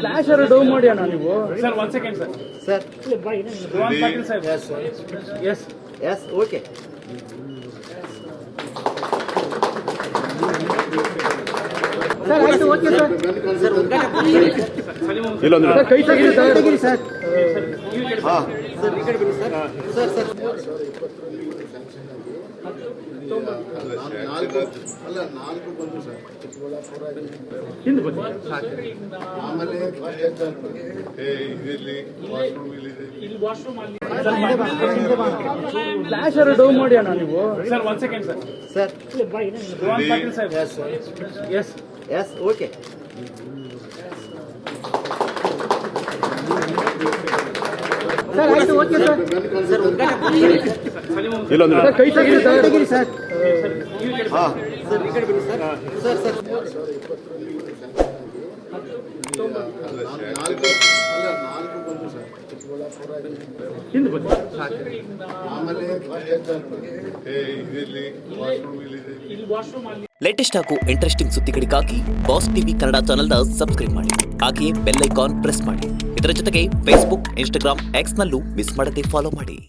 Flash down ಮಾಡಿ ಅಣ್ಣ ನೀವು sir. 1 second sir. Sir Patil ಸಾಹೇಬ್. Yes yes okay. ಸರ್ ಆಯ್ತು, ಓಕೆ ಸರ್. ಇಲ್ಲೊಂದು ಸರ್ ಕೈ ತೆಗೀರಿ ಸರ್. ತೆಗೀರಿ ಸರ್. ಹಾಂ ಸರ್ ಈ ಕಡೆ ಬನ್ನಿ ಸರ್. ಸರ್ ಸರ್ ನಾಲ್ಕು ಬಂದು ಸರ್ ಚಿಕ್ಕಬಳ್ಳಾಪುರ ಹಿಂದೆ ಬನ್ನಿ. ಆಮೇಲೆ ಫ್ಲಾಶ್ ಡೌನ್ ಮಾಡಿ ಅಣ್ಣ ನೀವು sir. 1 second sir. Sir Patil ಸಾಹೇಬ್. Yes yes okay. ಸರ್ ಆಯ್ತು, ಓಕೆ ಸರ್. ಇಲ್ಲೊಂದು ಸರ್ ಕೈ ತೆಗೀರಿ ಸರ್. ತೆಗೀರಿ ಸರ್. ಹಾಂ ಸರ್ ಈ ಕಡೆ ಬನ್ನಿ ಸರ್. ಸರ್ ಸರ್ ನಾಲ್ಕು ಬಂದು ಸರ್ ಚಿಕ್ಕಬಳ್ಳಾಪುರ ಹಿಂದೆ ಬನ್ನಿ. ಆಮೇಲೆ ಲೇಟೆಸ್ಟ್ ಹಾಗೂ ಇಂಟ್ರೆಸ್ಟಿಂಗ್ ಸುದ್ದಿಗಳಿಗಾಗಿ ಬಾಸ್ ಟಿವಿ ಕನ್ನಡ ಚಾನೆಲ್ನ ಸಬ್ಸ್ಕ್ರೈಬ್ ಮಾಡಿ. ಹಾಗೆಯೇ ಬೆಲ್ ಐಕಾನ್ ಪ್ರೆಸ್ ಮಾಡಿ. ಇದರ ಜೊತೆಗೆ ಫೇಸ್ಬುಕ್, ಇನ್ಸ್ಟಾಗ್ರಾಮ್, ಎಕ್ಸ್ನಲ್ಲೂ ಮಿಸ್ ಮಾಡದೆ ಫಾಲೋ ಮಾಡಿ.